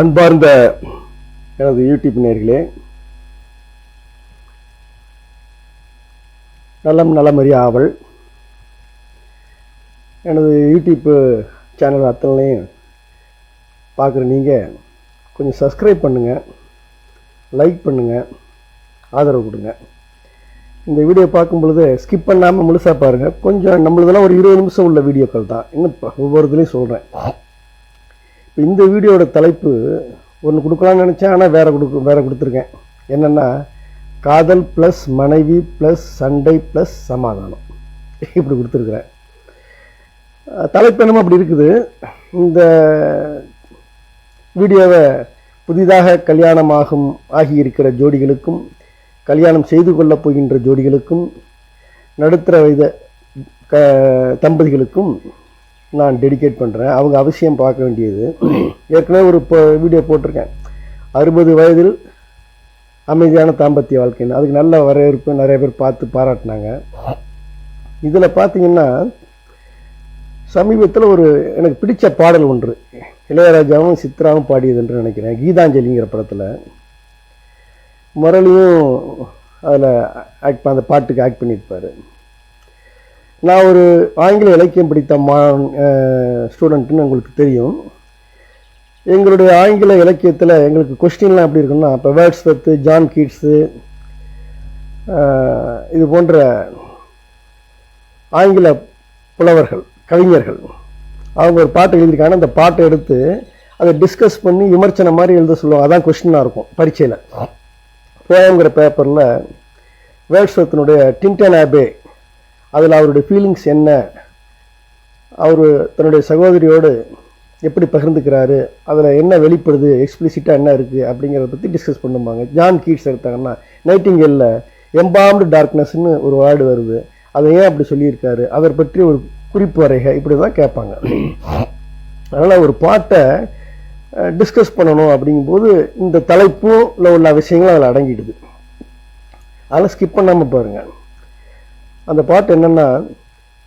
அன்பார்ந்த எனது யூடியூப் நேயர்களே, நலமறிய ஆவல் எனது யூடியூப் சேனல் அத்தனையும் பார்க்குற நீங்கள் கொஞ்சம் சப்ஸ்கிரைப் பண்ணுங்கள், லைக் பண்ணுங்கள், ஆதரவு கொடுங்க. இந்த வீடியோ பார்க்கும் பொழுது ஸ்கிப் பண்ணாமல் முழுசாக பாருங்கள். கொஞ்சம் நம்மளதெல்லாம் ஒரு 20 நிமிஷம் உள்ள வீடியோக்கள் தான். இன்னும் ஒவ்வொருத்துலேயும் சொல்கிறேன். இப்போ இந்த வீடியோட தலைப்பு ஒன்று கொடுக்கலான்னு நினச்சேன், ஆனால் வேறு கொடுத்துருக்கேன். என்னென்னா, காதல் ப்ளஸ் மனைவி ப்ளஸ் சண்டை ப்ளஸ் சமாதானம், இப்படி கொடுத்துருக்குறேன். தலைப்பு என்னமோ அப்படி இருக்குது. இந்த வீடியோவை புதிதாக கல்யாணமாகும் ஆகியிருக்கிற ஜோடிகளுக்கும், கல்யாணம் செய்து கொள்ளப் போகின்ற ஜோடிகளுக்கும், நடுத்தர வயது தம்பதிகளுக்கும் நான் டெடிகேட் பண்ணுறேன். அவங்க அவசியம் பார்க்க வேண்டியது. ஏற்கனவே ஒரு வீடியோ போட்டிருக்கேன், 60 வயதில் அமைதியான தாம்பத்திய வாழ்க்கைன்னு. அதுக்கு நல்ல வரவேற்பு, நிறைய பேர் பார்த்து பாராட்டினாங்க. இதில் பார்த்தீங்கன்னா, சமீபத்தில் ஒரு எனக்கு பிடிச்ச பாடல் ஒன்று இளையராஜாவும் சித்ராவும் பாடியது என்று நினைக்கிறேன். கீதாஞ்சலிங்கிற படத்தில் முரளியும் அதில் அந்த பாட்டுக்கு ஆக்ட் பண்ணியிருப்பார். நான் ஒரு ஆங்கில இலக்கியம் படித்த ஸ்டூடெண்ட்டுன்னு உங்களுக்கு தெரியும். எங்களுடைய ஆங்கில இலக்கியத்தில் எங்களுக்கு கொஸ்டின்லாம் எப்படி இருக்குன்னா, இப்போ வேர்ட்ஸ்வர்த், ஜான் கீட்ஸு, இது போன்ற ஆங்கில புலவர்கள், கவிஞர்கள், அவங்க ஒரு பாட்டு எழுதியிருக்காங்க. அந்த பாட்டை எடுத்து அதை டிஸ்கஸ் பண்ணி விமர்சனம் மாதிரி எழுத சொல்லுவாங்க. அதான் கொஸ்டினாக இருக்கும் பரீட்சையில். போயங்கிற பேப்பரில் வேர்ட்ஸ்வர்த்தினுடைய டின்டன் ஆபே, அதில் அவருடைய ஃபீலிங்ஸ் என்ன, அவர் தன்னுடைய சகோதரியோடு எப்படி பகிர்ந்துக்கிறாரு, அதில் என்ன வெளிப்படுது, எக்ஸ்பிளிசிட்டாக என்ன இருக்குது அப்படிங்கிறத பற்றி டிஸ்கஸ் பண்ணுவாங்க. ஜான் கீட்ஸ் எடுத்தாங்கன்னா, நைட்டிங்கேலில் எம்பாம்டு டார்க்னஸ்ன்னு ஒரு வேர்டு வருது, அதை ஏன் அப்படி சொல்லியிருக்காரு, அதை பற்றி ஒரு குறிப்பு வரைக, இப்படி தான் கேட்பாங்க. அதனால் ஒரு பாட்டை டிஸ்கஸ் பண்ணணும் அப்படிங்கும்போது இந்த தலைப்பும் உள்ள விஷயங்களும் அதில் அடங்கிடுது. அதெல்லாம் ஸ்கிப் பண்ணாமல் பாருங்கள். அந்த பாட்டு என்னன்னா,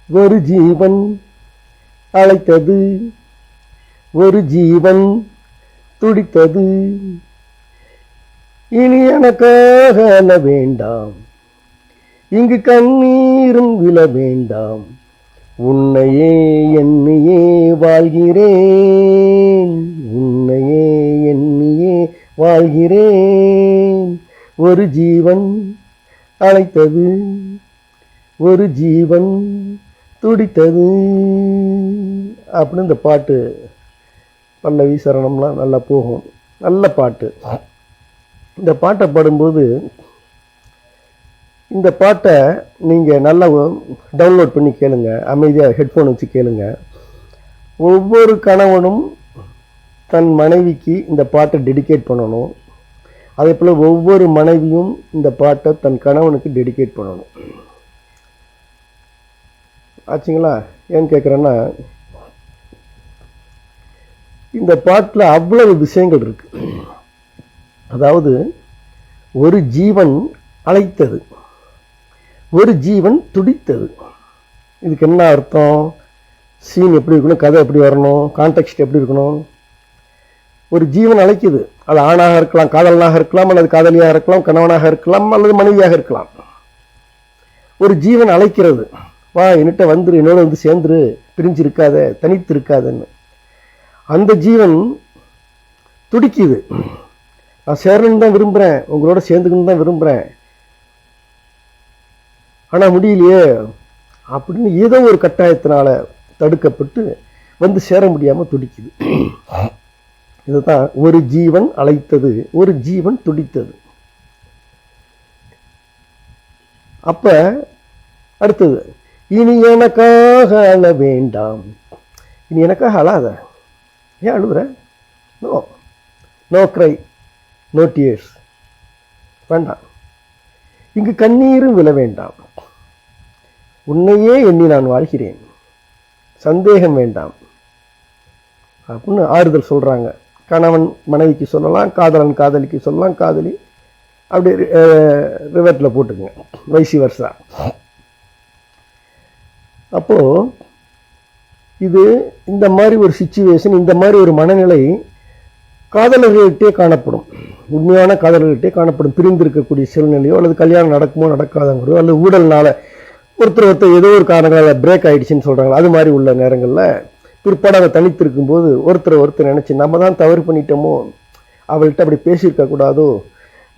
ஒரு ஜீவன் அழைத்தது, ஒரு ஜீவன் துடித்தது, இனி எனக்காக அழ வேண்டாம், இங்கு கண்ணீரும் விழ வேண்டாம், உன்னையே என்னையே வாழ்கிறேன், உன்னையே என்னையே வாழ்கிறேன், ஒரு ஜீவன் அழைத்தது, ஒரு ஜீவன் துடித்தது அப்படின்னு இந்த பாட்டு பல்லவி சரணம்லாம் நல்லா போகும். நல்ல பாட்டு. இந்த பாட்டை பாடும்போது, இந்த பாட்டை நீங்கள் நல்லா டவுன்லோட் பண்ணி கேளுங்க, அமைதியாக ஹெட்ஃபோன் வச்சு கேளுங்க. ஒவ்வொரு கணவனும் தன் மனைவிக்கு இந்த பாட்டை டெடிகேட் பண்ணணும். அதே போல் ஒவ்வொரு மனைவியும் இந்த பாட்டை தன் கணவனுக்கு டெடிகேட் பண்ணணும். ஆச்சுங்களா? ஏன்னு கேட்குறேன்னா, இந்த பாட்டில் அவ்வளவு விஷயங்கள் இருக்கு. அதாவது, ஒரு ஜீவன் அழைத்தது, ஒரு ஜீவன் துடித்தது. இதுக்கு என்ன அர்த்தம்? சீன் எப்படி இருக்கணும், கதை எப்படி வரணும், கான்டெக்ஸ்ட் எப்படி இருக்கணும்? ஒரு ஜீவன் அழைக்குது. அது ஆணாக இருக்கலாம், காதலனாக இருக்கலாம், அல்லது காதலியாக இருக்கலாம், கணவனாக இருக்கலாம், அல்லது மனைவியாக இருக்கலாம். ஒரு ஜீவன் அழைக்கிறது, வா என்கிட்ட வந்துரு, என்னோட வந்து சேர்ந்துரு, பிரிஞ்சு இருக்காத, தனித்து இருக்காதன்னு. அந்த ஜீவன் துடிக்குது, நான் சேரணுன்னு தான் விரும்புகிறேன், உங்களோட சேர்ந்துக்கணுன்னு தான் விரும்புகிறேன், ஆனால் முடியலையே அப்படின்னு ஏதோ ஒரு கட்டாயத்தினால தடுக்கப்பட்டு வந்து சேர முடியாமல் துடிக்குது. இதுதான் ஒரு ஜீவன் அழைத்தது, ஒரு ஜீவன் துடித்தது. அப்ப அடுத்தது, இனி எனக்காக அழ வேண்டாம். இனி எனக்காக அழாத. ஏன் அழுகுற? No no cry, no tears, வேண்டாம். இங்கு கண்ணீரும் விழ வேண்டாம், உன்னையே எண்ணி நான் வாழ்கிறேன், சந்தேகம் வேண்டாம் அப்படின்னு ஆறுதல் சொல்கிறாங்க. கணவன் மனைவிக்கு சொல்லலாம், காதலன் காதலிக்கு சொல்லலாம், காதலி அப்படி ரிவர்ட்டில் போட்டுக்குங்க, வைசி வர்சா. அப்போது இது இந்த மாதிரி ஒரு சிச்சுவேஷன், இந்த மாதிரி ஒரு மனநிலை காதலர்கள்கிட்டே காணப்படும், உண்மையான காதலர்கள்கிட்டே காணப்படும். பிரிந்திருக்கக்கூடிய சூழ்நிலையோ அல்லது கல்யாணம் நடக்குமோ நடக்காதங்கிறதோ அல்லது ஊழல்னால ஒருத்தர் ஏதோ ஒரு காரணங்களால் பிரேக் ஆகிடுச்சின்னு சொல்கிறாங்க. அது மாதிரி உள்ள நேரங்களில் பிற்பாடு அவள் தனித்திருக்கும் போது ஒருத்தர் நினச்சி நம்ம தான் தவறு பண்ணிட்டோமோ, அவள்கிட்ட அப்படி பேசியிருக்கக்கூடாதோ,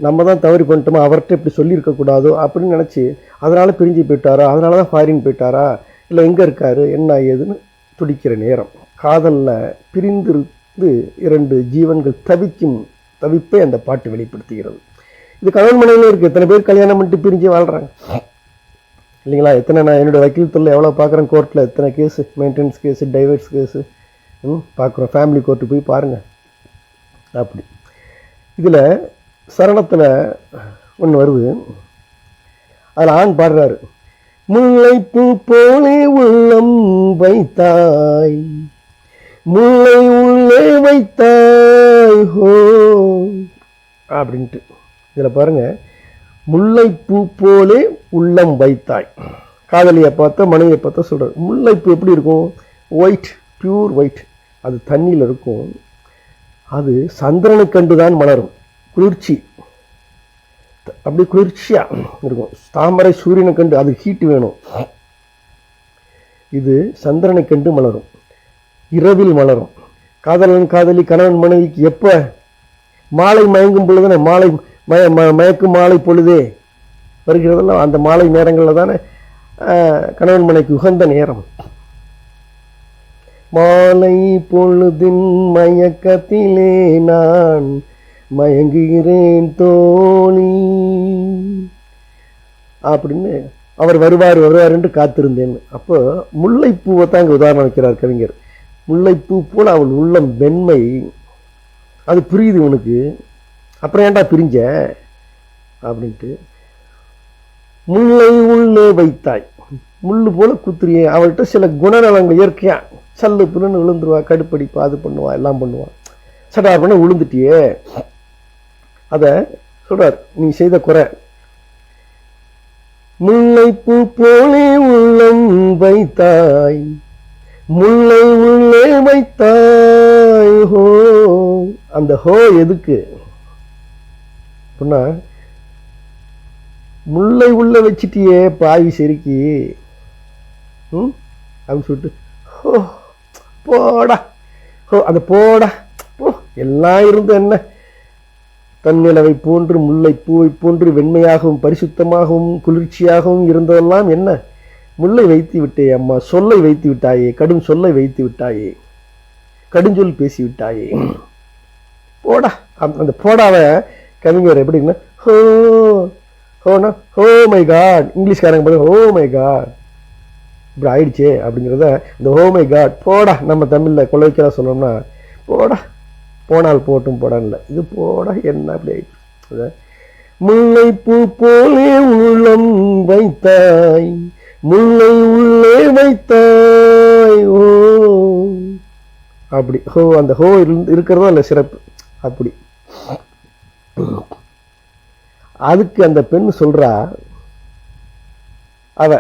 நம்ம தான் தவறு பண்ணிட்டோமோ, அவர்கிட்ட இப்படி சொல்லியிருக்கக்கூடாதோ அப்படின்னு நினச்சி அதனால் பிரிஞ்சு போயிட்டாரா, அதனால தான் ஃபாரின் போயிட்டாரா, இல்லை எங்கே இருக்காரு என்ன ஏதுன்னு துடிக்கிற நேரம். காதலில் பிரிந்திருந்து இரண்டு ஜீவன்கள் தவிக்கும் தவிப்பை அந்த பாட்டு வெளிப்படுத்துகிறது. இது கணவன் மனைவியில் இருக்குது. எத்தனை பேர் கல்யாணம் பண்ணிட்டு பிரிஞ்சு வாழ்கிறாங்க இல்லைங்களா? எத்தனை, நான் என்னோடய வக்கீல் தொழில் எவ்வளோ பார்க்குறேன், கோர்ட்டில் எத்தனை case, maintenance case, divorce case பார்க்குறோம். ஃபேமிலி கோர்ட்டு போய் பாருங்கள். அப்படி இதில் சரணத்தில் ஒன்று வருது, அதில் ஆண் பாடுறாரு, முல்லைப்பூ போலே உள்ளம் வைத்தாய், முல்லை உள்ளே வைத்தாய் ஹோ அப்படின்ட்டு. இதில் பாருங்கள், முல்லைப்பூ போலே உள்ளம் வைத்தாய். காதலியை பார்த்தா மனைவியை பார்த்தா சொல்கிறார். முல்லைப்பூ எப்படி இருக்கும்? White, pure white. அது தண்ணியில் இருக்கும். அது சந்திரனை கண்டு தான் மலரும். குளிர்ச்சி, அப்படி குளிர்ச்சியாக இருக்கும். தாமரை சூரியனை கண்டு, அது ஹீட்டு வேணும். இது சந்திரனை கண்டு மலரும், இரவில் மலரும். காதலன் காதலி கணவன் மனைவிக்கு எப்போ? மாலை மயங்கும் பொழுது தானே, மாலை மயக்கும் மாலை பொழுதே வருகிறதெல்லாம் அந்த மாலை நேரங்களில் தானே கணவன் மனைவிக்கு உகந்த நேரம். மாலை பொழுதின் மயக்கத்திலே நான் மயங்குகிறேன் தோணி அப்படின்னு அவர் வருவார் என்று காத்திருந்தேன்னு. அப்போ முல்லைப்பூவை தான் இங்கே உதாரணம் வைக்கிறார் கவிஞர். முல்லைப்பூ போல் அவள் உள்ளம் வெண்மை, அது புரியுது உனக்கு, அப்புறம் ஏன்டா பிரிஞ்ச அப்படின்ட்டு. முல்லை உள்ளே வைத்தாய், முள்ளு போல குத்துறியே. அவள்கிட்ட சில குணநலங்கள் இயற்கையாக சல்லு புல்லுன்னு விழுந்துருவா, கடுப்படிப்பா, அது பண்ணுவா, எல்லாம் பண்ணுவான். சடா பண்ண விழுந்துட்டியே, அதை சொல்றார், நீ செய்த குறை. முல்லைப்பூ போலே உள்ளம் வைத்தாய், முல்லை உள்ளே வைத்தாய் ஹோ. அந்த ஹோ எதுக்கு அப்படின்னா, முல்லை உள்ள வச்சிட்டியே பாவி செருக்கி அப்படின்னு சொல்லிட்டு ஹோ போடா ஹோ, அந்த போடா போ, எல்லாம் இருந்து என்ன, தன்னிலவை போன்று முல்லை பூவை போன்று வெண்மையாகவும் பரிசுத்தமாகவும் குளிர்ச்சியாகவும் இருந்ததெல்லாம் என்ன, முல்லை வைத்து விட்டே அம்மா, சொல்லை வைத்து விட்டாயே, கடும் சொல்லை வைத்து விட்டாயே, கடுஞ்சொல் பேசி விட்டாயே, போடா. அந்த போடாவை கவிஞர் எப்படின்னா ஹோ ஹோனா ஹோ மை காட், இங்கிலீஷ்காரங்க பாருங்க ஹோ மை காட் இப்படி ஆயிடுச்சே அப்படிங்கிறத இந்த ஹோ மை காட் போடா நம்ம தமிழில் கொலைக்கிறா சொல்லணும்னா போடா, போனால் போட்டும் போடான்ல, இது போடா என்ன அப்படி ஆயிடுச்சு. முல்லைப்பூ போலே உள்ளம் வைத்தாய், முல்லை உள்ளே வைத்தாய் ஓ அப்படி ஹோ. அந்த ஹோ இருக்கிறதா இல்லை சிறப்பு அப்படி. அதுக்கு அந்த பெண் சொல்றா, அவ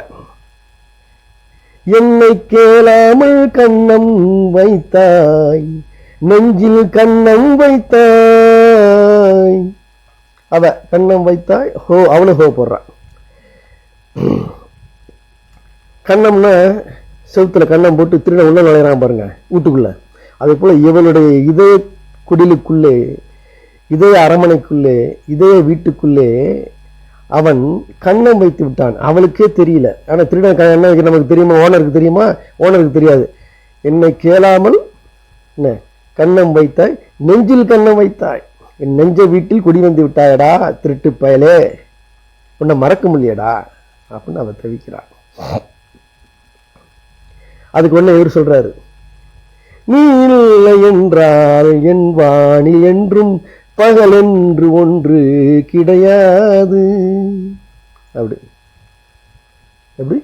என்னை கேளாமல் கண்ணம் வைத்தாய், நெஞ்சில் கண்ணம் வைத்தாய். அவ கண்ணம் வைத்தாய் ஹோ, அவளு ஹோ போடுறான். கண்ணம்னா செவுத்துல கண்ணம் போட்டு திருட உள்ள நுழையிறான் பாருங்க வீட்டுக்குள்ள. அதே போல இவளுடைய இதய குடிலுக்குள்ளே, இதய அரமனைக்குள்ளே, இதய வீட்டுக்குள்ளே அவன் கண்ணம் வைத்து விட்டான். அவளுக்கே தெரியல. ஆனா திருடன் என்ன நமக்கு தெரியுமா? ஓனருக்கு தெரியுமா? ஓனருக்கு தெரியாது. என்னை கேளாமல் என்ன கண்ணம் வைத்தாய், நெஞ்சில் கண்ணம் வைத்தாய், என் நெஞ்ச வீட்டில் குடி வந்து விட்டாயடா திருட்டு பயலே, உன்னை மறக்க முடியடா அப்படின்னு அவன் தவிக்கிறான். அதுக்கு ஒண்ணு இவர் சொல்றாரு, நீ இல்லை என்றால் என் வானில் என்றும் பகல் என்று ஒன்று கிடையாது. அப்படி எப்படி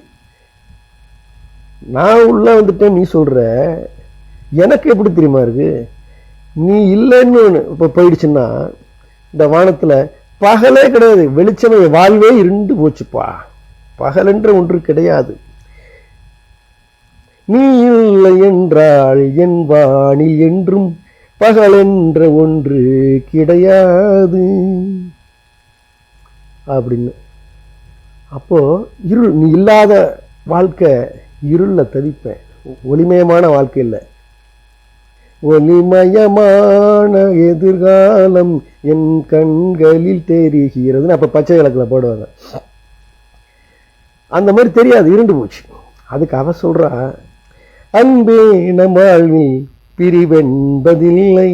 நான் உள்ள வந்துட்டேன் நீ சொல்ற, எனக்கு எப்படி தெரியுமா இருக்கு? நீ இல்லைன்னு இப்போ போயிடுச்சுன்னா இந்த வானத்துல பகலே கிடையாது, வெளிச்சமே, வாழ்வே இருந்து போச்சுப்பா, பகலென்ற ஒன்று கிடையாது. நீ இல்லை என்றால் என் வானில் என்றும் பகல் என்ற ஒன்று கிடையாது அப்படின்னு. அப்போ இருள், நீ இல்லாத வாழ்க்கை இருள்ல தவிப்பேன். ஒளிமயமான வாழ்க்கை இல்லை, ஒளிமயமான எதிர்காலம் என் கண்களில் தெரிகிறதுன்னு அப்ப பச்சை விளக்குல போடுவாங்க. அந்த மாதிரி தெரியாது, இருண்டு போச்சு. அதுக்கு அவ சொல்றா, அன்பே நம் வாழ்வில் பிரிவென்பதில்லை,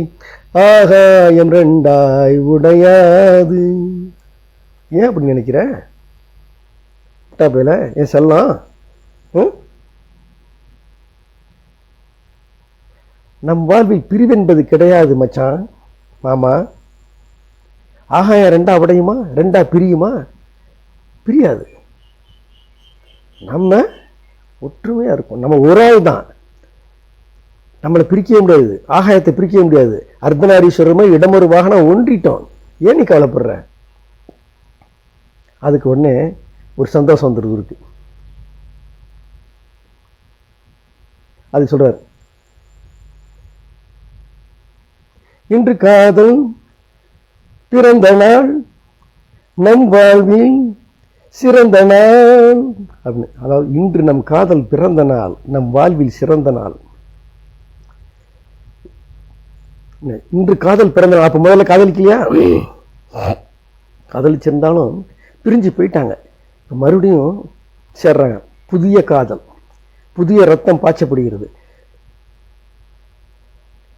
ஆகாயம் ரெண்டாய் உடையாது. ஏன் அப்படி நினைக்கிற பேல என் செல்லம்? நம் வாழ்வில் பிரிவென்பது கிடையாது மச்சான், மாமா. ஆகாயம் ரெண்டா உடையுமா, ரெண்டா பிரியுமா? பிரியாது. நம்ம ஒற்றுமையா இருக்கும். நம்ம ஒரு ஆள் தான், நம்மளை பிரிக்கவே முடியாது, ஆகாயத்தை பிரிக்கவே முடியாது. அர்த்தநாரீஸ்வரமா இடமொரு வாகனம் ஒன்றிட்டோம். ஏன் நீ கவலைப்படுற? அதுக்கு உடனே ஒரு சந்தோஷம் வந்துருக்கு இருக்கு. அது சொல்றாரு, இன்று காதல் பிறந்த நாள் நம் வாழ்வில் சிறந்த நாள் அப்படின்னு. அதாவது இன்று நம் காதல் பிறந்த நாள், நம் வாழ்வில் சிறந்த நாள். இன்று காதல் பிறந்த நாள். அப்ப முதல்ல காதலிக்கலையா? காதலிச்சிருந்தாலும் பிரிஞ்சு போயிட்டாங்க, மறுபடியும் சேர்றாங்க. புதிய காதல், புதிய ரத்தம் பாய்ச்சப்படுகிறது.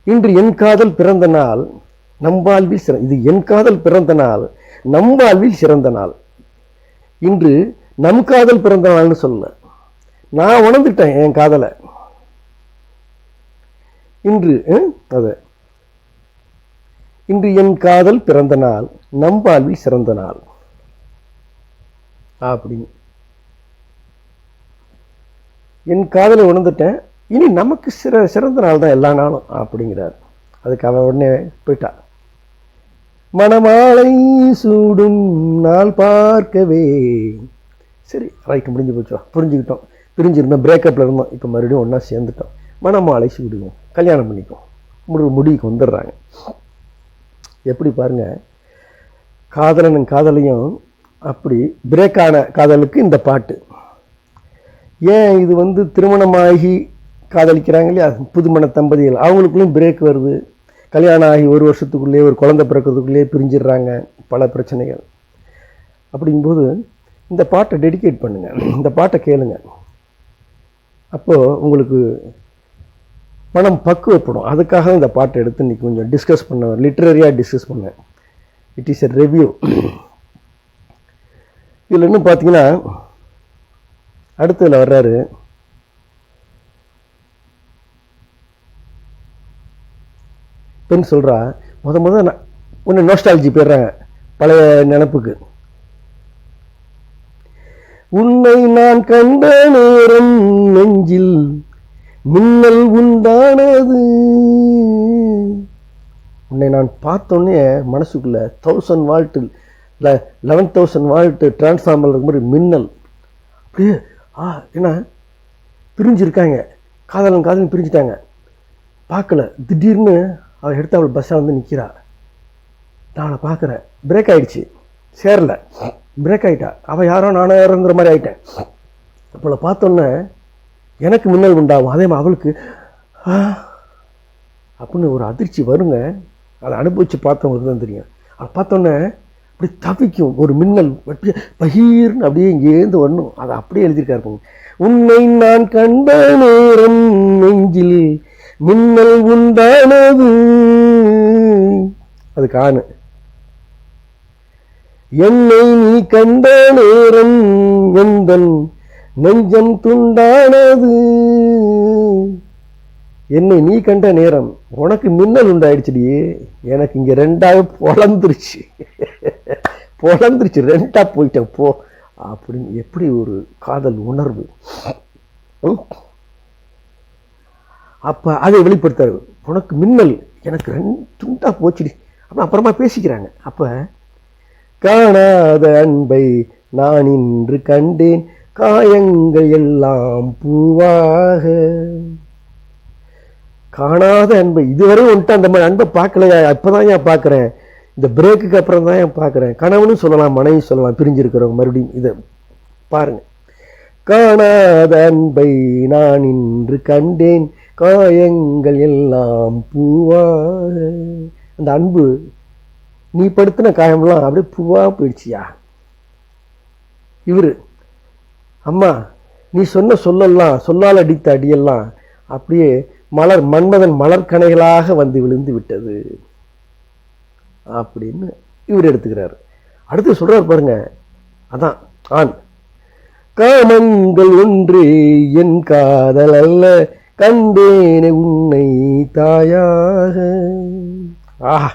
இன்று என் காதல் பிறந்த நாள் நம் வாழ்வில் சிறந்த, இது என் காதல் பிறந்த நாள் நம் வாழ்வில் சிறந்த நாள். இன்று நம் காதல் பிறந்த நாள்னு சொல்ல, நான் உணர்ந்துட்டேன் என் காதலை. இன்று அது இன்று என் காதல் பிறந்த நாள் நம் வாழ்வில் சிறந்த நாள் அப்படின்னு. என் காதலை உணர்ந்துட்டேன், இனி நமக்கு சிறந்த நாள் தான் எல்லா நாளும் அப்படிங்கிறார். அதுக்கு அவன் உடனே போயிட்டா. மணமாலை சூடும் நாள் பார்க்கவே. சரி, ரைட்டு, முடிஞ்சு போச்சோ, புரிஞ்சுக்கிட்டோம். பிரிஞ்சிருந்தோம், பிரேக்கப்ல இருந்தோம், இப்போ மறுபடியும் ஒன்றா சேர்ந்துட்டோம். மணமாலை சூடுவோம், கல்யாணம் பண்ணிக்குவோம், முடிவுக்கு வந்துடுறாங்க. எப்படி பாருங்க, காதலனும் காதலையும் அப்படி பிரேக்கான காதலுக்கு இந்த பாட்டு. ஏன் இது திருமணமாகி காதலிக்கிறாங்க இல்லையா, புதுமண தம்பதிகள், அவங்களுக்குள்ளேயும் பிரேக் வருது. கல்யாணம் ஆகி ஒரு வருஷத்துக்குள்ளேயே, ஒரு குழந்தை பிறக்கிறதுக்குள்ளேயே பிரிஞ்சிடுறாங்க, பல பிரச்சனைகள். அப்படிங்கும்போது இந்த பாட்டை டெடிகேட் பண்ணுங்க, இந்த பாட்டை கேளுங்க. அப்போது உங்களுக்கு மனம் பக்குவப்படும். அதுக்காக இந்த பாட்டை எடுத்து இன்னைக்கு கொஞ்சம் டிஸ்கஸ் பண்ண, லிட்ரரியாக டிஸ்கஸ் பண்ணேன். It is a review. இதில் இன்னும் பார்த்தீங்கன்னா அடுத்ததில் வர்றாரு, பெண் சொல்கிறா, முத ஒன்று நோஸ்டாலஜி போயிடுறாங்க, பழைய நினப்புக்கு. உன்னை நான் கண்ட நேரம் நெஞ்சில் மின்னல் உண்டானது. உன்னை நான் பார்த்தோன்னே மனசுக்குள்ள 1000 வால்ட் 11,000 வால்ட் டிரான்ஸ்ஃபார்மர் இருக்கும் மாதிரி மின்னல். அப்படியே என்ன பிரிஞ்சிருக்காங்க, காதலன் பிரிஞ்சுட்டாங்க, பார்க்கல. திடீர்னு அவள் எடுத்து அவள் பஸ்ஸாக வந்து நிற்கிறா. நான் அவளை பார்க்குறேன், பிரேக் ஆகிடுச்சு, சேரல, பிரேக் ஆகிட்டா. அவள் யாரோ நானோ யாரோங்கிற மாதிரி ஆகிட்டேன். அவளை பார்த்தோன்னே எனக்கு மின்னல் உண்டாகும், அதே மாதிரி அவளுக்கு அப்படின்னு ஒரு அதிர்ச்சி வருங்க. அதை அனுபவித்து பார்த்தவங்களுக்கு தான் தெரியும். அதை பார்த்தோன்னே அப்படி தவிக்கும் ஒரு மின்னல், பகீர்னு அப்படியே இங்கேருந்து வரணும். அதை அப்படியே எழுதியிருக்காரு. உன்னை நான் கண்ட நேரம் நெஞ்சில் மின்னல் உண்டானது. அது காணு. என்னை நீ கண்ட நேரம் எந்தன் நெஞ்சம் துண்டானது. என்னை நீ கண்ட நேரம் உனக்கு மின்னல் உண்டாயிடுச்சுடி, எனக்கு இங்க ரெண்டாவது பொழந்துருச்சு, ரெண்டா போயிட்டேன் போ அப்படின்னு. எப்படி ஒரு காதல் உணர்வு. அப்ப அதை வெளிப்படுத்தாரு. உனக்கு மின்னல், எனக்கு ரெண்டு துண்டா போச்சுடி அப்படின்னு அப்புறமா பேசிக்கிறாங்க. அப்ப காணாத அன்பை நான் இன்று கண்டேன், காயங்கள் எல்லாம் பூவாக. காணாத அன்பை இதுவரை வந்துட்டு அந்த மாதிரி அன்பை பார்க்கலையா, இப்போதான் ஏன் பார்க்குறேன், இந்த பிரேக்குக்கு அப்புறம் தான் ஏன் பார்க்குறேன். கணவனும் சொல்லலாம், மனைவி சொல்லலாம், பிரிஞ்சிருக்கிறவங்க மறுபடியும் இதை பாருங்க. காணாத அன்பை நான் இன்று கண்டேன், காயங்கள் எல்லாம் பூவாக. அந்த அன்பு நீ படுத்தின காயம்லாம் அப்படியே பூவா போயிடுச்சியா. இவரு அம்மா நீ சொன்ன சொல்லலாம், சொல்லால் அடித்த அடியெல்லாம் அப்படியே மன்மதன் மலர்கணைகளாக வந்து விழுந்து விட்டது அப்படின்னு இவர் எடுத்துக்கிறாரு. அடுத்து சொல்றாரு பாருங்க, அதான் ஆண். காமங்கள் ஒன்றே என் காதல் அல்ல, கண்டேனே உன்னை தாயாக. ஆஹா,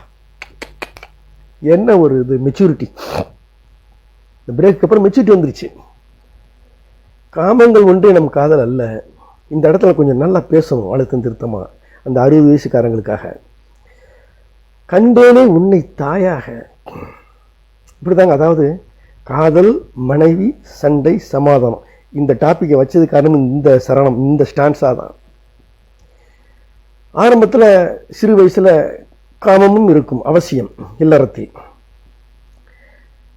என்ன ஒரு இது மெச்சூரிட்டி. இந்த பிரேக்கு அப்புறம் மெச்சூரிட்டி வந்துருச்சு. காமங்கள் ஒன்றே நம் காதல் அல்ல. இந்த இடத்துல கொஞ்சம் நல்லா பேசணும் அழுத்தம் திருத்தமா, அந்த 60 வயசுக்காரங்களுக்காக. கண்டேனே உன்னை தாயாக, இப்படிதாங்க. அதாவது காதல், மனைவி, சண்டை, சமாதானம், இந்த டாப்பிக்கை வச்சது காரணம் இந்த சரணம், இந்த ஸ்டான்ஸா தான். ஆரம்பத்தில் சிறு வயசுல காமமும் இருக்கும் அவசியம் இல்லறத்தில்.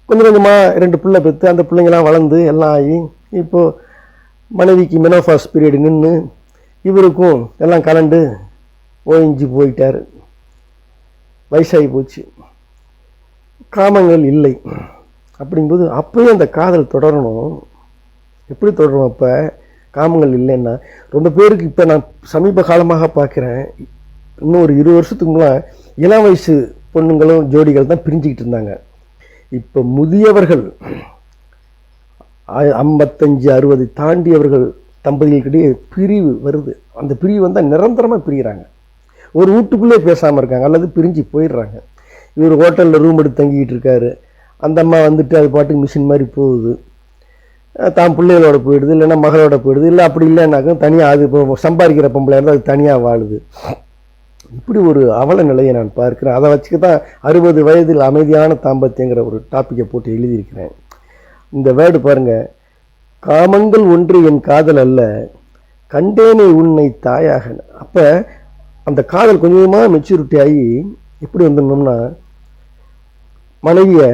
கொஞ்சம் கொஞ்சமா 2 பிள்ளை பெற்று அந்த பிள்ளைங்களாம் வளர்ந்து எல்லாம் ஆகி இப்போ மனைவிக்கு மெனோபாஸ் பீரியட் நின்று இவருக்கும் எல்லாம் கலண்டு ஓய்ஞ்சி போயிட்டார், வயசாகி போச்சு, காமங்கள் இல்லை. அப்படிங்கும்போது அப்பயும் அந்த காதல் தொடரணும். எப்படி தொடரும்? அப்போ காமங்கள் இல்லைன்னா ரொம்ப பேருக்கு இப்போ நான் சமீப காலமாக பார்க்குறேன், இன்னும் ஒரு 20 வருஷத்துக்கு முன்னாடி இளம் வயசு பொண்ணுங்களும் ஜோடிகள் தான் பிரிஞ்சுக்கிட்டு இருந்தாங்க. இப்போ முதியவர்கள் 55-60 தாண்டியவர்கள் தம்பதிகளுக்கிடையே பிரிவு வருது. அந்த பிரிவு வந்தால் நிரந்தரமாக பிரிகிறாங்க. ஒரு வீட்டுக்குள்ளே பேசாமல் இருக்காங்க அல்லது பிரிஞ்சு போயிடுறாங்க. இவர் ஹோட்டலில் ரூம் எடுத்து தங்கிக்கிட்டு இருக்காரு, அந்த அம்மா வந்துட்டு அது பாட்டுக்கு மிஷின் மாதிரி போகுது, தான் பிள்ளைகளோட போயிடுது, இல்லைன்னா மகளோட போயிடுது, இல்லை அப்படி இல்லைன்னாக்க தனியாக அது இப்போ சம்பாதிக்கிற பொம்பளை இருந்தால் அது தனியாக வாழுது. இப்படி ஒரு அவல நிலையை நான் பார்க்கிறேன். அதை வச்சுக்க தான் 60 வயதில் அமைதியான தாம்பத்தியங்கிற ஒரு டாப்பிக்கை போட்டு எழுதியிருக்கிறேன். இந்த வேர்டு பாருங்க, காமங்கள் ஒன்று என் காதல் அல்ல, கண்டேனே உன்னை தாயாக. அப்போ அந்த காதல் கொஞ்சமாக மெச்சூரிட்டி ஆகி எப்படி வந்துடணும்னா, மனைவியை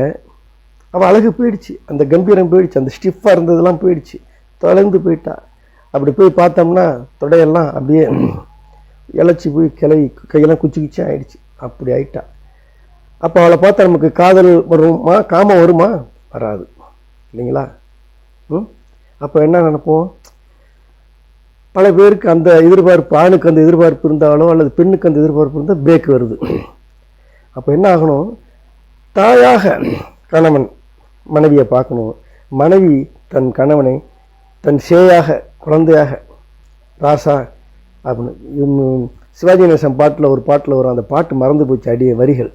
அவள் அழகு போயிடுச்சு, அந்த கம்பீரம் போயிடுச்சு, அந்த ஸ்டிஃபாக இருந்ததெல்லாம் போயிடுச்சு, தொலைந்து போயிட்டா. அப்படி போய் பார்த்தோம்னா தொடையெல்லாம் அப்படியே இழைச்சி போய் கையெல்லாம் குச்சி குச்சி ஆயிடுச்சு, அப்படி ஆயிட்டா. அப்போ அவளை பார்த்தா நமக்கு காதல் வருமா, காமம் வருமா? வராது இல்லைங்களா? அப்போ என்ன நினைப்போம்? பல பேருக்கு அந்த எதிர்பார்ப்பு, ஆணுக்கு அந்த எதிர்பார்ப்பு இருந்தாலோ அல்லது பெண்ணுக்கு அந்த எதிர்பார்ப்பு இருந்தால் பிரேக் வருது. அப்போ என்ன ஆகணும்? தாயாக கணவன் மனைவியை பார்க்கணும், மனைவி தன் கணவனை தன் சேயாக குழந்தையாக ராசா அப்படின்னு. சிவாஜி கணேசன் பாட்டில் ஒரு பாட்டில் வரும், அந்த பாட்டு மறந்து போச்சு அடிய வரிகள்.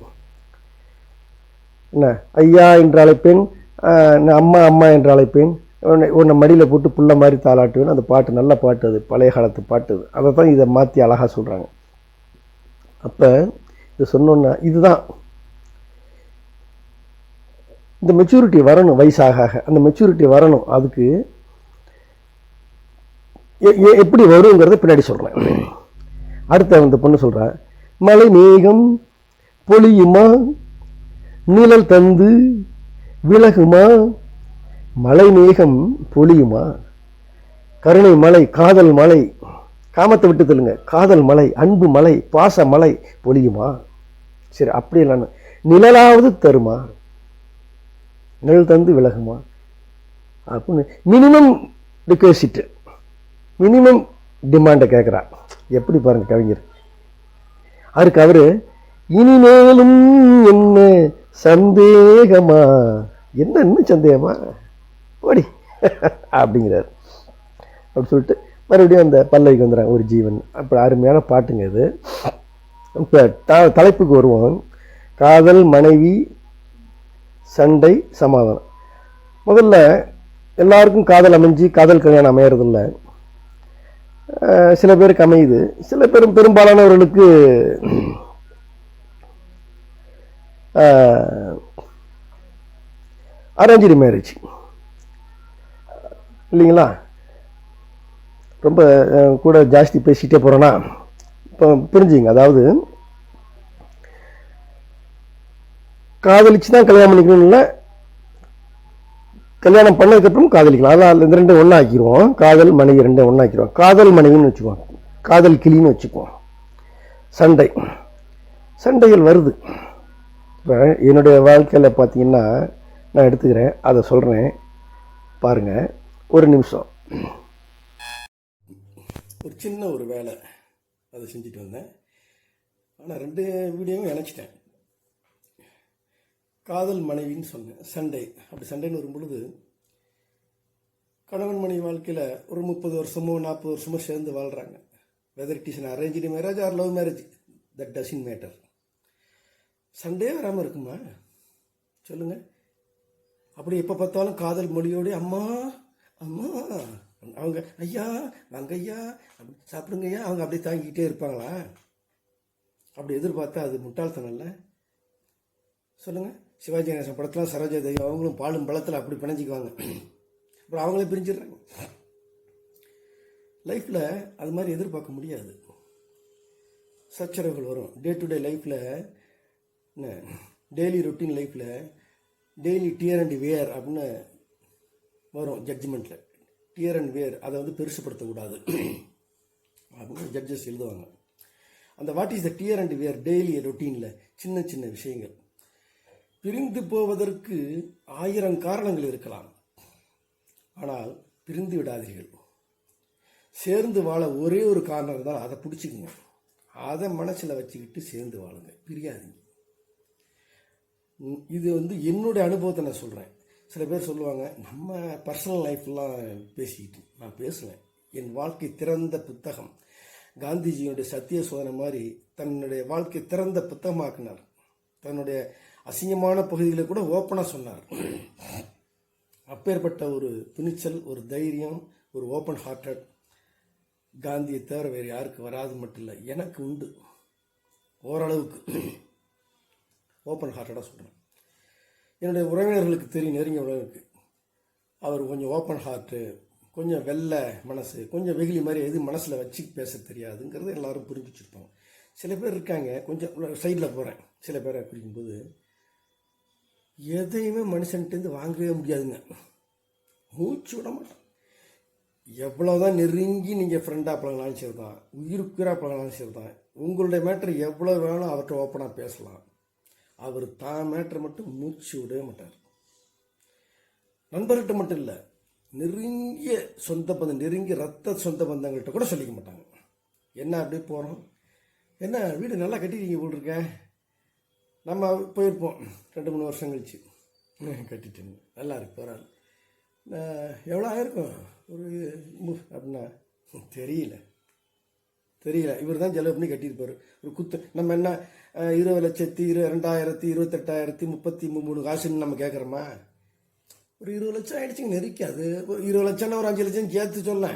என்ன ஐயா என்று அழைப்பேன், அம்மா அம்மா என்று அழைப்பேன், உன்னை மடியில் போட்டு புள்ள மாதிரி தாளாட்டுவேன். அந்த பாட்டு நல்ல பாட்டு, அது பழைய காலத்து பாட்டு. அதை தான் இதை மாற்றி அழகாக சொல்கிறாங்க. அப்போ இதை சொன்னோன்னா இதுதான் இந்த மெச்சூரிட்டி வரணும். வயசாக அந்த மெச்சூரிட்டி வரணும். அதுக்கு எப்படி வருங்கிறத பின்னாடி சொல்கிறேன். அடுத்த அந்த பொண்ணு சொல்கிறேன், மழை மேகம் பொழியுமா, நிழல் தந்து விலகுமா. மழை மேகம் பொழியுமா, கருணை மலை, காதல் மலை, காமத்தை விட்டு தெலுங்க, காதல் மலை, அன்பு மலை, பாச மலை பொழியுமா. சரி, அப்படி இல்லைன்னு நிழலாவது தருமா, நிழல் தந்து விலகுமா அப்படின்னு மினிமம் ரிக்வெஸ்ட், மினிமம் டிமாண்டை கேட்குறா. எப்படி பாருங்க கவிஞர். அதுக்கு அவரு இனிமேலும் என்ன சந்தேகமா, என்ன இன்னும் சந்தேகமா ஓடி அப்படிங்கிறார். அப்படி சொல்லிட்டு மறுபடியும் அந்த பல்லவிக்கு வந்துடுறாங்க, ஒரு ஜீவன். அப்போ அருமையான பாட்டுங்க இது. இப்போ தலைப்புக்கு வருவோம். காதல், மனைவி, சண்டை, சமாதானம். முதல்ல எல்லாருக்கும் காதல் அமைஞ்சு காதல் கல்யாணம் அமையறதில்ல. சில பேருக்கு அமையுது, சில பேரும் பெரும்பாலானவர்களுக்கு அரேஞ்சு மேரேஜ் இல்லைங்களா? ரொம்ப கூட ஜாஸ்தி பேசிகிட்டே போகிறோன்னா புரிஞ்சுங்க. அதாவது காதலிச்சு தான் கல்யாணம் பண்ணிக்கணும் இல்லை, கல்யாணம் பண்ணதுக்கப்புறம் காதலிக்கலாம். அதான் இந்த ரெண்டும் ஒன்றா ஆக்கிடுவோம். காதல் மனைவி ரெண்டும் ஒன்றா ஆக்கிடுவோம். காதல் மனைவின்னு வச்சுக்குவோம், காதல் கிளின்னு வச்சுக்குவோம். சண்டைகள் வருது. இப்போ என்னுடைய வாழ்க்கையில் பார்த்தீங்கன்னா நான் எடுத்துக்கிறேன், அதை சொல்கிறேன் பாருங்கள். ஒரு நிமிஷம். ஒரு சின்ன ஒரு வேலை அதை செஞ்சுட்டு வந்தேன். ஆனால் 2 வீடியோவும் இணைச்சிட்டேன். காதல் மனைவின்னு சொன்னேன். அப்படி சண்டைன்னு வரும் பொழுது கணவன் மனைவி வாழ்க்கையில் ஒரு 30 வருஷமோ 40 வருஷமோ சேர்ந்து வாழ்கிறாங்க. Whether it is an arranged marriage or love marriage, that doesn't matter. Sunday வராமல் இருக்குமா சொல்லுங்கள்? அப்படி எப்போ பார்த்தாலும் காதல் மொழியோடு அம்மா அம்மா, அவங்க ஐயா வாங்க ஐயா அப்படி சாப்பிடுங்க ஐயா, அவங்க அப்படியே தாங்கிக்கிட்டே இருப்பாங்களா? அப்படி எதிர்பார்த்தா அது முட்டாள்தனம் இல்லை சொல்லுங்கள்? சிவாஜி கணேசன் படத்தில் சரோஜா தேவி அவங்களும் பாலும் பழத்தில் அப்படி பிணைஞ்சிக்குவாங்க, அப்புறம் அவங்களே பிரிஞ்சிடுறாங்க. லைஃப்பில் அது மாதிரி எதிர்பார்க்க முடியாது. சச்சரவுகள் வரும். டே டு டே லைஃப்பில், டெய்லி ரொட்டீன் லைஃப்பில் டெய்லி டியர் அண்ட் வேர் அப்படின்னு வரும் ஜட்ஜ்மெண்ட்டில். டியர் அண்ட் வேர் அதை வந்து பெருசுப்படுத்தக்கூடாது அப்படின்னு ஜட்ஜஸ் எழுதுவாங்க. அந்த what is the tear and wear daily ரொட்டீனில் சின்ன சின்ன விஷயங்கள். பிரிந்து போவதற்கு 1000 காரணங்கள் இருக்கலாம், ஆனால் பிரிந்து விடாதீர்கள். சேர்ந்து வாழ ஒரே ஒரு காரணம் இருந்தால் அதை பிடிச்சிக்குங்க, அதை மனசில் வச்சுக்கிட்டு சேர்ந்து வாழுங்க, பிரியாதீங்க. இது வந்து என்னுடைய அனுபவத்தை நான் சொல்கிறேன். சில பேர் சொல்லுவாங்க நம்ம பர்சனல் லைஃப்லாம் பேசிக்கிட்டு. நான் பேசுவேன். என் வாழ்க்கை திறந்த புத்தகம். காந்திஜியுடைய சத்திய சோதனை மாதிரி தன்னுடைய வாழ்க்கை திறந்த புத்தகமாக்கினார். தன்னுடைய அசிங்கமான பகுதிகளை கூட ஓப்பனாக சொன்னார். அப்பேற்பட்ட ஒரு துணிச்சல், ஒரு தைரியம், ஒரு ஓப்பன் ஹார்ட்டட் காந்தியை தவிர வேறு யாருக்கு வராது மட்டும் இல்லை, எனக்கு உண்டு. ஓரளவுக்கு ஓப்பன் ஹார்ட்டடாக சொல்கிறேன். என்னுடைய உறவினர்களுக்கு தெரியும், நெருங்கிய உறவினருக்கு. அவர் கொஞ்சம் ஓப்பன் ஹார்ட்டு, கொஞ்சம் வெள்ளை மனசு, கொஞ்சம் வெகுளி மாதிரி எது மனசில் வச்சு பேச தெரியாதுங்கிறது எல்லாரும் புரிஞ்சிச்சிருப்பாங்க. சில பேர் இருக்காங்க, கொஞ்சம் சைடில் போகிறேன், சில பேரை குறிக்கும்போது எதையுமே மனுஷன்ட்டேருந்து வாங்கவே முடியாதுங்க. மூச்சு விட மாட்டான். எவ்வளோதான் நெருங்கி நீங்கள் ஃப்ரெண்டாக பழகினாலும் சரி தான், உயிருக்குறாக பழகினாலும் சரி தான், உங்களுடைய மேட்ரு எவ்வளோ வேணும் அவர்கிட்ட ஓப்பனாக பேசலாம். அவர் தான் மேட்ரு மட்டும் மூச்சு விடவே மாட்டார். நண்பர்கிட்ட மட்டும் இல்லை, நெருங்கிய சொந்த பந்தம், நெருங்கிய ரத்த சொந்த பந்தங்கள்கிட்ட கூட சொல்லிக்க மாட்டாங்க. என்ன அப்படியே போகிறோம், என்ன வீடு நல்லா கட்டிட்டீங்க போல் இருக்க, நம்ம போயிருப்போம் 2-3 வருஷம் கழிச்சு, கட்டிட்டேங்க நல்லா இருக்கு பரவாயில்ல, எவ்வளோ ஆயிருக்கும் ஒரு அப்படின்னா தெரியல இவர் தான் செலவு பண்ணி கட்டியிருப்பார். ஒரு குத்து நம்ம என்ன 20,00,000 2,000 28,000 காசுன்னு நம்ம கேட்குறோமா? ஒரு 20 லட்சம் ஆகிடுச்சிங்க நெருக்காது. ஒரு 20 லட்சம்னா ஒரு 5 லட்சம் சேர்த்து சொல்ல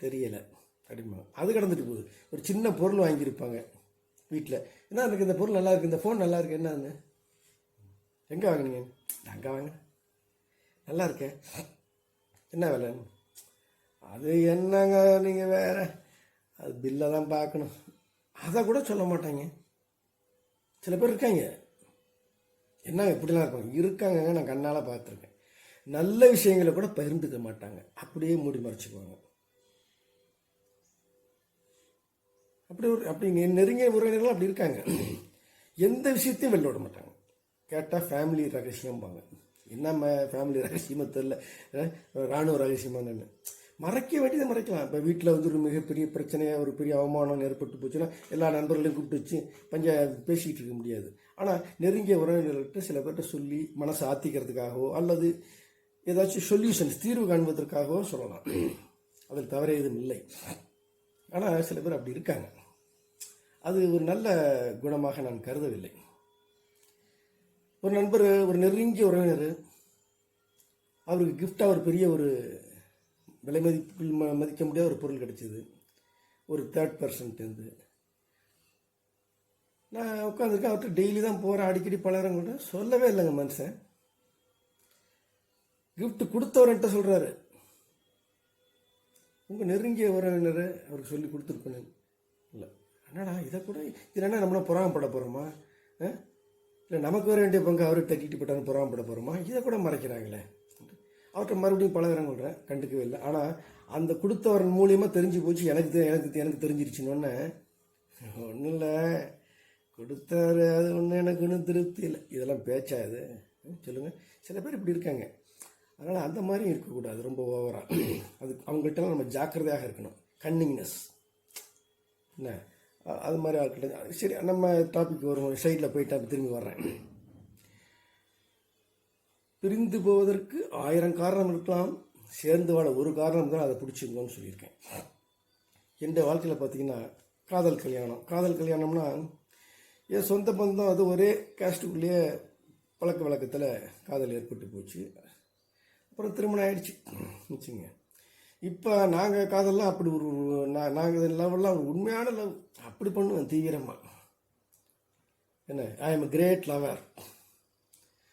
தெரியலை அப்படிமா. அது கடந்துட்டு போகுது. ஒரு சின்ன பொருள் வாங்கியிருப்பாங்க வீட்டில், என்ன எனக்கு இந்த பொருள் நல்லா இருக்குது, இந்த ஃபோன் நல்லா இருக்கு, என்னன்னு எங்கே வாங்கினீங்க? அங்கே வாங்க, நல்லா இருக்கேன், என்ன விலைன்னு? அது என்னங்க நீங்கள் வேறு, அது பில்லை தான் பார்க்கணும், அதை கூட சொல்ல மாட்டாங்க. சில பேர் இருக்காங்க, என்னங்க இப்படிலாம் இருக்காங்க, நான் கண்ணால் பார்த்துருக்கேன். நல்ல விஷயங்களை கூட பகிர்ந்துக்க மாட்டாங்க, அப்படியே மூடி மறைச்சிக்குவாங்க. அப்படி நெருங்கிய உறவினர்கள் அப்படி இருக்காங்க. எந்த விஷயத்தையும் வெளில விட மாட்டாங்க. கேட்டால் ஃபேமிலி ரகசியம்பாங்க. என்ன ஃபேமிலி ரகசியமாக தெரில, இராணுவ ரகசியமானு மறைக்க வேண்டியதை மறைக்கலாம். இப்போ வீட்டில் வந்து ஒரு மிகப்பெரிய பிரச்சனையாக, ஒரு பெரிய அவமானம் ஏற்பட்டு போச்சுன்னா எல்லா நண்பர்களையும் கூப்பிட்டு வச்சு பேசிக்கிட்டு இருக்க முடியாது. ஆனால் நெருங்கிய உறவினர்கள்ட்ட சில பேர்கிட்ட சொல்லி மனசை ஆற்றிக்கிறதுக்காகவோ அல்லது ஏதாச்சும் சொல்யூஷன்ஸ் தீர்வு காண்பதற்காகவோ சொல்லலாம். அதில் தவறே எதுவும் இல்லை. ஆனால் சில பேர் அப்படி இருக்காங்க. அது ஒரு நல்ல குணமாக நான் கருதவில்லை. ஒரு நண்பர், ஒரு நெருங்கிய உறவினர், அவருக்கு கிஃப்டாக ஒரு பெரிய ஒரு விலை மதிக்க முடியாத ஒரு பொருள் கிடைச்சிது ஒரு தேர்ட் பர்சன்ட்டேருந்து. நான் உட்காந்துருக்கேன், அவர்கிட்ட டெய்லி தான் போகிறேன், அடிக்கடி பழகிறேன் கூட சொல்லவே இல்லைங்க மனுஷன். கிஃப்ட் கொடுத்தவர்கிட்ட சொல்கிறாரு, உங்கள் நெருங்கிய உறவினர் அவருக்கு சொல்லி கொடுத்துருப்பேன். இல்லை என்னடா இதை கூட இதில் என்ன நம்மள பொறாமப்பட போகிறோமா? இல்லை நமக்கு வர வேண்டிய பங்கு அவருக்கு தட்டிட்டு போட்டான்னு பொறாமப்பட போகிறோமா? இதை கூட மறைக்கிறாங்களே. அவர்கிட்ட மறுபடியும் பழகிறேன் கண்டுக்கவே இல்லை. ஆனால் அந்த கொடுத்தவரன் மூலியமாக தெரிஞ்சு போச்சு, எனக்கு தெரிஞ்சிருச்சுன்னு ஒன்றும் இல்லை, கொடுத்தாரு அது ஒன்றும் எனக்கு ஒன்றும் திருப்தி இல்லை. இதெல்லாம் பேச்சா இது சொல்லுங்கள்? சில பேர் இப்படி இருக்காங்க. அதனால் அந்த மாதிரியும் இருக்கக்கூடாது ரொம்ப ஓவராக. அது அவங்கள்ட்டலாம் நம்ம ஜாக்கிரதையாக இருக்கணும். கன்னிங்னஸ் என்ன அது மாதிரி ஆட்கிட்ட. சரி, நம்ம டாபிக் ஒரு சைடில் போயிட்டு திரும்பி வர்றேன். பிரிந்து போவதற்கு 1000 காரணம் இருக்கலாம், சேர்ந்து வாழ ஒரு காரணம் தான், அதை பிடிச்சிருக்கோன்னு சொல்லியிருக்கேன். என் வாழ்க்கையில் பார்த்தீங்கன்னா காதல் கல்யாணம்னா என் சொந்த பந்தம், அது ஒரே கேஸ்ட்டுக்குள்ளேயே பழக்க வழக்கத்தில் காதல் ஏற்பட்டு போச்சு. அப்புறம் திருமணம் ஆயிடுச்சு வச்சுங்க. இப்போ நாங்கள் காதல்லாம் அப்படி ஒரு நாங்கள் லவ்லாம் ஒரு உண்மையான லவ் அப்படி பண்ணுவேன் தீவிரமாக. என்ன, ஐ எம் கிரேட் லவர்,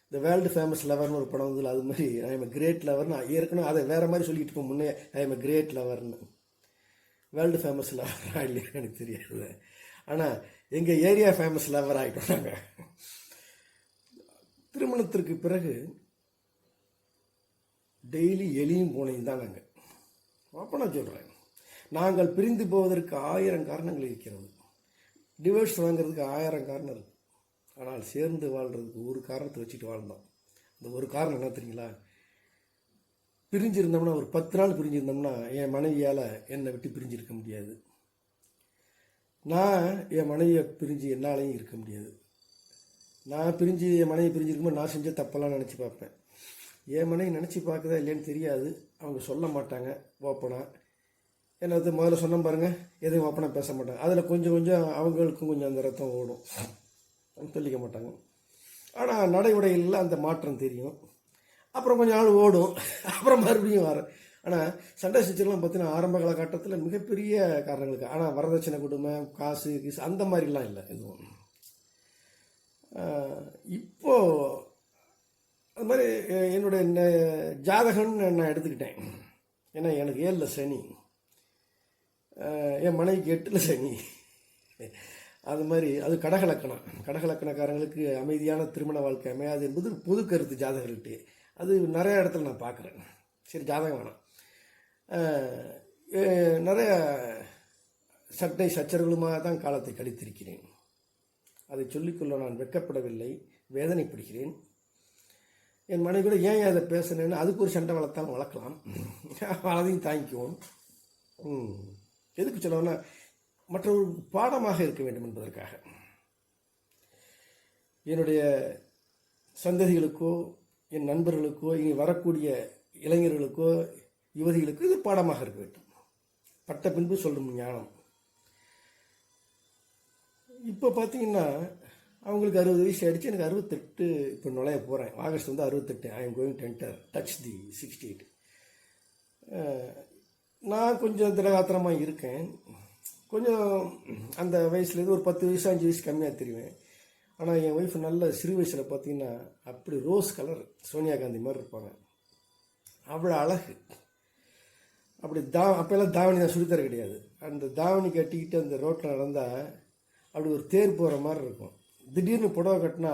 இந்த வேர்ல்டு ஃபேமஸ் லவர்னு ஒரு படம் வந்ததில்ல, அது மாதிரி ஐ எம் கிரேட் லவர்னு ஏற்கனவே அதை வேறு மாதிரி சொல்லிட்டு இருப்போம் முன்னே. ஐ எம் கிரேட் லவர்னு வேர்ல்டு ஃபேமஸ் லவர் இல்லையா எனக்கு தெரியாது. ஆனால் எங்கள் ஏரியா ஃபேமஸ் லவர் ஆகிட்டோம் நாங்கள். திருமணத்திற்கு பிறகு டெய்லி எலியும் பூனையும் தான் நாங்கள். அப்போ நான் சொல்கிறேன், நாங்கள் பிரிந்து போவதற்கு 1000 காரணங்கள் இருக்கிறது. டிவோர்ஸ் வாங்கிறதுக்கு 1000 காரணம் இருக்குது. ஆனால் சேர்ந்து வாழ்கிறதுக்கு ஒரு காரணத்தை வச்சுட்டு வாழ்ந்தோம். அந்த ஒரு காரணம் என்ன தெரியுங்களா? பிரிஞ்சிருந்தோம்னா, ஒரு 10 நாள் பிரிஞ்சிருந்தோம்னா என் மனைவியால் என்னை விட்டு பிரிஞ்சிருக்க முடியாது. நான் என் மனைவியை பிரிஞ்சு என்னாலையும் இருக்க முடியாது. நான் பிரிஞ்சு என் மனைவி பிரிஞ்சிருக்கும்போது நான் செஞ்ச தப்பெல்லாம் நினச்சி பார்ப்பேன். என் மனைவி நினச்சி பார்க்குதா இல்லைன்னு தெரியாது. அவங்க சொல்ல மாட்டாங்க ஓப்பனாக. என்னது முதல்ல சொன்ன பாருங்கள், எதுவும் ஓப்பனாக பேச மாட்டாங்க. அதில் கொஞ்சம் அவங்களுக்கும் கொஞ்சம் அந்த ரத்தம் ஓடும், சொல்லிக்க மாட்டாங்க. ஆனால் நடை உடையில் அந்த மாற்றம் தெரியும். அப்புறம் கொஞ்சம் நாள் ஓடும், அப்புறம் மறுபடியும் வர. ஆனால் சண்டை சிச்சர்லாம் பார்த்தீங்கன்னா ஆரம்ப காலகட்டத்தில் மிகப்பெரிய காரணங்களுக்கு. ஆனால் வரதட்சணை கொடுமை, காசு அந்த மாதிரிலாம் இல்லை எதுவும். இப்போது அது மாதிரி என்னுடைய ஜாதகம்னு நான் எடுத்துக்கிட்டேன். ஏன்னா எனக்கு 7ல் சனி, என் மனைவிக்கு 8ல் சனி. அது மாதிரி அது கடகலக்கணக்காரங்களுக்கு அமைதியான திருமண வாழ்க்கை அமையாது என்பது பொது கருத்து ஜாதகர்கிட்டே. அது நிறைய இடத்துல நான் பார்க்குறேன். சரி, ஜாதகம் வேணாம். நிறைய சட்டை சச்சரவுகளுமாக தான் காலத்தை கழித்திருக்கிறேன். அதை சொல்லிக்கொள்ள நான் வெட்கப்படவில்லை, வேதனைப்படுகிறேன். என் மனைவி கூட ஏன் அதை பேசுனேன்னு அதுக்கு ஒரு சண்டை வளர்த்தாலும் வளர்க்கலாம், அதையும் தாங்கிக்குவோம். எதுக்கு சொல்லுவோன்னா, மற்றொரு பாடமாக இருக்க வேண்டும் என்பதற்காக. என்னுடைய சந்ததிகளுக்கோ என் நண்பர்களுக்கோ இனி வரக்கூடிய இளைஞர்களுக்கோ யுவதிகளுக்கோ இது பாடமாக இருக்க வேண்டும். பட்ட பின்பு சொல்லும் ஞானம். இப்போ பார்த்தீங்கன்னா அவங்களுக்கு 60 வயசு ஆகிடுச்சு, எனக்கு 68 இப்போ நுழைய போகிறேன். August 68. I am going to enter touch தி 68. நான் கொஞ்சம் திடகாத்திரமாக இருக்கேன். கொஞ்சம் அந்த வயசுலேருந்து ஒரு 10 வயசு 5 வயசு கம்மியாக தெரிவேன். ஆனால் என் ஒய்ஃப் நல்ல சிறு வயசில் பார்த்தீங்கன்னா அப்படி ரோஸ் கலர் சோனியா காந்தி மாதிரி இருப்பாங்க. அவ்வளோ அழகு. அப்படி அப்போல்லாம் தாவணி தான், சுடித்தர கிடையாது. அந்த தாவணி கட்டிக்கிட்டு அந்த ரோட்டில் நடந்தால் அப்படி ஒரு தேர் போகிற மாதிரி இருக்கும். திடீர்னு புடவை கட்டினா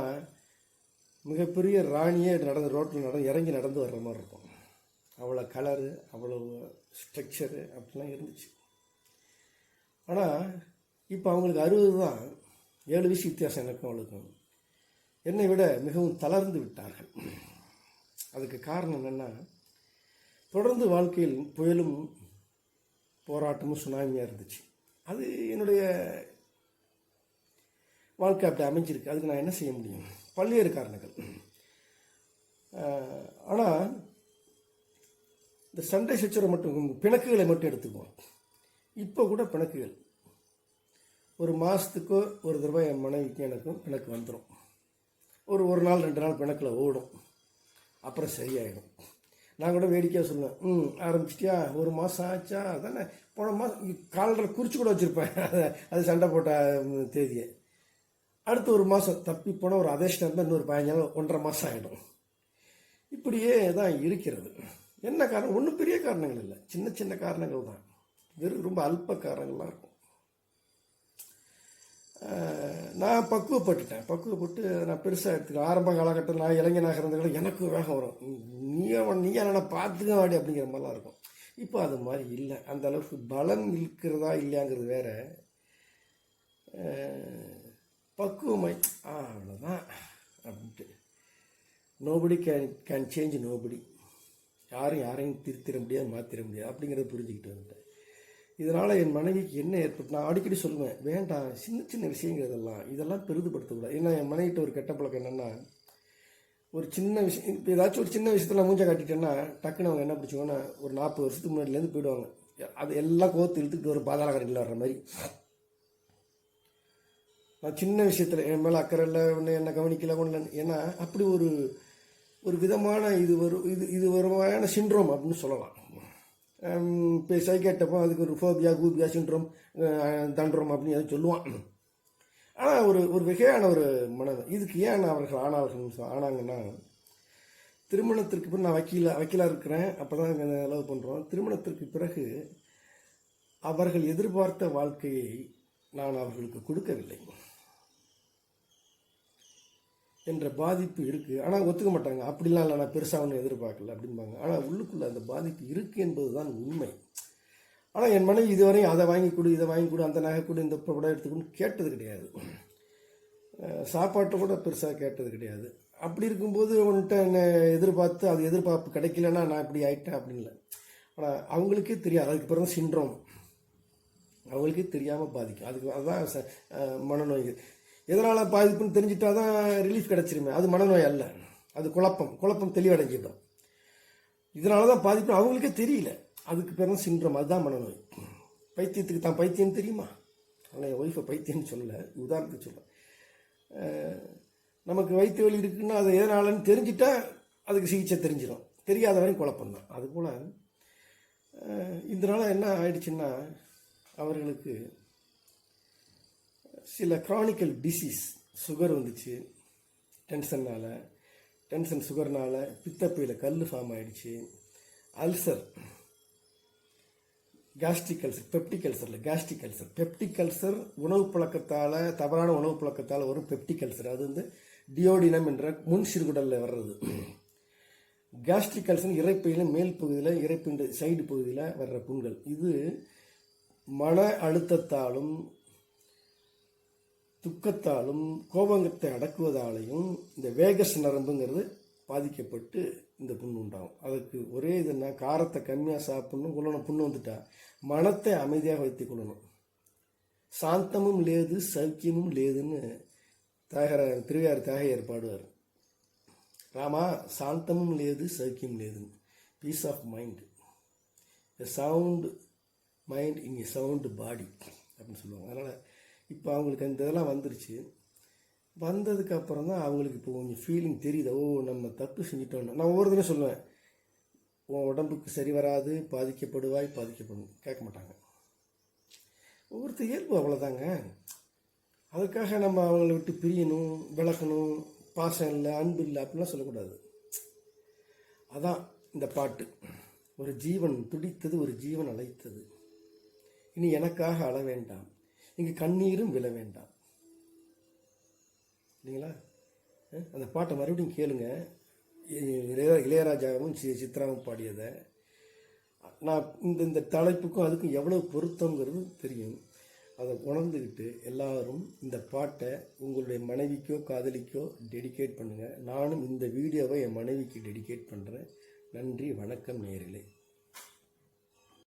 மிகப்பெரிய ராணியே ரோட்டில் இறங்கி நடந்து வர்ற மாதிரி இருக்கும். அவ்வளோ கலரு, அவ்வளோ ஸ்ட்ரக்சரு அப்படிலாம் இருந்துச்சு. ஆனால் இப்போ அவங்களுக்கு 60 தான், 7 வயசு வித்தியாசம் எனக்கும் அவளுக்கும். என்னை விட மிகவும் தளர்ந்து விட்டார்கள். அதுக்கு காரணம் என்னென்னா, தொடர்ந்து வாழ்க்கையில் புயலும் போராட்டமும் சுனாமியாக இருந்துச்சு. அது என்னுடைய வாழ்க்கை அப்படி அமைஞ்சிருக்கு. அதுக்கு நான் என்ன செய்ய முடியும்? பல்வேறு காரணங்கள். ஆனால் இந்த சண்டை சச்சரவு மட்டும், பிணக்குகளை மட்டும் எடுத்துக்குவோம். இப்போ கூட பிணக்குகள் ஒரு மாதத்துக்கோ ஒரு தடவை என் மனைவிக்கு எனக்கும் பிணக்கு வந்துடும். ஒரு நாள் 2 நாள் பிணக்கில் ஓடும், அப்புறம் சரியாயிடும். நான் கூட வேடிக்கையாக சொல்லுவேன், ஆரம்பிச்சிட்டியா, 1 மாதம் ஆச்சா, அதானே போன மாதம் காலத்தில் குறித்து கூட வச்சுருப்பேன் அது சண்டை போட்ட தேதியை. அடுத்து 1 மாதம் தப்பி போனால் ஒரு அதிர்ஷ்டம் இருந்தால் இன்னொரு 15 நாள் 1.5 மாதம் ஆகிடும். இப்படியே தான் இருக்கிறது. என்ன காரணம்? ஒன்றும் பெரிய காரணங்கள் இல்லை, சின்ன சின்ன காரணங்கள் தான். வெறும் ரொம்ப அல்ப காரணங்கள்லாம் இருக்கும். நான் பக்குவப்பட்டு நான் பெருசாக எடுத்துக்கிறேன். ஆரம்ப காலகட்டத்தில் நான் இளைஞனாக இருந்தவங்களும் எனக்கு வேகம் வரும், நீ என்னடா பார்த்துக்க வாடி அப்படிங்கிற மாதிரிலாம் இருக்கும். இப்போ அது மாதிரி இல்லை. அந்த அளவுக்கு பலம் இருக்கிறதா இல்லையாங்கிறது வேற. பக்குவமாய் அவ்வளோதான் அப்படின்ட்டு. Nobody can change nobody. யாரையும் திருத்திட முடியாது, மாற்றிட முடியாது அப்படிங்கிறத புரிஞ்சுக்கிட்டு வந்துட்டேன். இதனால் என் மனைவிக்கு என்ன ஏற்பட்டு, நான் அடிக்கடி சொல்லுவேன், வேண்டாம் சின்ன சின்ன விஷயங்கள் இதெல்லாம் பெரிதுபடுத்தக்கூடாது. ஏன்னா என் மனைவிட்ட ஒரு கெட்ட பழக்கம் என்னென்னா, ஒரு சின்ன விஷயம், இப்போ ஏதாச்சும் ஒரு சின்ன விஷயத்தில் மூஞ்ச காட்டிட்டேன்னா டக்குன்னு அவங்க என்ன பிடிச்சிக்கோன்னா ஒரு 40 வருஷத்துக்கு முன்னாடிலேருந்து போயிடுவாங்க. அது எல்லாம் கோத்து இழுத்துக்கிட்டு ஒரு பாதாள கரையில் வர்ற மாதிரி. நான் சின்ன விஷயத்தில் என் மேலே அக்கறை இல்லை, ஒன்று என்னை கவனிக்கல ஒன்று, ஏன்னா அப்படி ஒரு விதமான இது வருமான சிண்ட்ரோம் அப்படின்னு சொல்லலாம். இப்போ சைக்கேட்டப்போ அதுக்கு ஒரு ஃபோபியா கூபியா சிண்ட்ரோம் தண்ட்ரோம் அப்படின்னு எதுவும் சொல்லுவான். ஆனால் ஒரு வகையான ஒரு மனம். இதுக்கு ஏன் அவர்கள் ஆனாங்கன்னா, திருமணத்திற்கு பிறகு நான் வக்கீலாக இருக்கிறேன், அப்போ தான் லவ் பண்ணுறோம். திருமணத்திற்கு பிறகு அவர்கள் எதிர்பார்த்த வாழ்க்கையை நான் அவர்களுக்கு கொடுக்கவில்லை என்ற பாதிப்பு இருக்குது. ஆனால் ஒத்துக்க மாட்டாங்க. அப்படிலாம் இல்லை, நான் பெருசாக ஒன்றும் எதிர்பார்க்கல அப்படிம்பாங்க. ஆனால் உள்ளுக்குள்ளே அந்த பாதிப்பு இருக்குது என்பது தான் உண்மை. ஆனால் என் மனைவி இதுவரையும் அதை வாங்கி கொடு, இதை வாங்கி கொடு, அந்த நகை கொடு, இந்த படம் எடுத்துக்கணும்னு கேட்டது கிடையாது. சாப்பாட்டை கூட பெருசாக கேட்டது கிடையாது. அப்படி இருக்கும்போது உன்கிட்ட என்னை எதிர்பார்த்து அது எதிர்பார்ப்பு கிடைக்கலன்னா நான் இப்படி ஆகிட்டேன் அப்படின்னு இல்லை. ஆனால் அவங்களுக்கே தெரியாது. அதுக்கு பிறகு தான் சிண்ட்ரோம், அவங்களுக்கே தெரியாமல் பாதிக்கும். அதுதான் மனநோய். எதனால் பாதிப்புன்னு தெரிஞ்சிட்டா தான் ரிலீஃப் கிடச்சிருமே. அது மனநோய் அல்ல, அது குழப்பம் தெளிவடைஞ்சிடும். இதனால தான் பாதிப்பு அவங்களுக்கே தெரியல. அதுக்கு பேர் தான் சிண்ட்ரோம், அதுதான் மனநோய். பைத்தியத்துக்கு தான் பைத்தியம் தெரியுமா? ஆனால் என் ஒய்ஃபை பைத்தியம்னு சொல்லலை, உதாரணத்துக்கு சொல்ல. நமக்கு வயிற்று வலி இருக்குன்னா அது எதனாலன்னு தெரிஞ்சிட்டா அதுக்கு சிகிச்சை தெரிஞ்சிடும். தெரியாத வரையும் குழப்பம்தான். அதுபோல் இதனால் என்ன ஆயிடுச்சுன்னா, அவர்களுக்கு சில க்ரானிக்கல் டிசீஸ், சுகர் வந்துச்சு, டென்ஷன் சுகர்னால் பித்தப்பையில் கல் ஃபார்ம் ஆகிடுச்சு, ulcer, gastric ulcer, peptic ulcer உணவு பழக்கத்தால், தவறான உணவு பழக்கத்தால் வரும் பெப்டிக் அல்சர். அது வந்து டியோடினம் என்ற முன் சிறுகுடலில் வர்றது. கேஸ்ட்ரிக் அல்சர் இறைப்பையில் மேல் பகுதியில், இறைப்பின் சைடு பகுதியில் வர்ற புண்கள். இது மன அழுத்தத்தாலும் துக்கத்தாலும் கோபங்கத்தை அடக்குவதாலையும் இந்த வேகஸ் நரம்புங்கிறது பாதிக்கப்பட்டு இந்த புண்ணு உண்டாகும். அதுக்கு ஒரே இதுன்னா, காரத்தை கம்மியாக சாப்பிடணும், கொள்ளணும். புண்ணு வந்துட்டா மனத்தை அமைதியாக வைத்துக் கொள்ளணும். சாந்தமும் லேது சௌக்கியமும் லேதுன்னு திருவையார் தியாகையர் பாடுவார். ராமா சாந்தமும் லேது சௌக்கியம் லேதுன்னு. Peace of mind, a sound mind in a sound body அப்படின்னு சொல்லுவாங்க. அதனால் இப்போ அவங்களுக்கு அந்த இதெல்லாம் வந்துருச்சு. வந்ததுக்கப்புறம் தான் அவங்களுக்கு இப்போ கொஞ்சம் ஃபீலிங் தெரியுது, ஓ நம்ம தப்பு செஞ்சிட்டோன்னு. நான் ஒவ்வொரு தடவை சொல்லுவேன், உன் உடம்புக்கு சரி வராது, பாதிக்கப்படும். கேட்க மாட்டாங்க. ஒவ்வொருத்தர் இயல்பு அவ்வளோதாங்க. அதுக்காக நம்ம அவங்கள விட்டு பிரியணும், விளக்கணும், பாசம் இல்லை, அன்பு இல்லை அப்படிலாம் சொல்லக்கூடாது. அதான் இந்த பாட்டு. ஒரு ஜீவன் துடித்தது, ஒரு ஜீவன் அழைத்தது, இனி எனக்காக அழ வேண்டாம், இங்கு கண்ணீரும் விழ வேண்டாம். இல்லைங்களா? அந்த பாட்டை மறுபடியும் கேளுங்க. இளையராஜாவும் சித்ராவும் பாடியதை. நான் இந்த தலைப்புக்கும் அதுக்கும் எவ்வளோ பொருத்தங்கிறது தெரியும். அதை உணர்ந்துக்கிட்டு எல்லாரும் இந்த பாட்டை உங்களுடைய மனைவிக்கோ காதலிக்கோ டெடிகேட் பண்ணுங்கள். நானும் இந்த வீடியோவை என் மனைவிக்கு டெடிகேட் பண்ணுறேன். நன்றி, வணக்கம் நேயர்களே.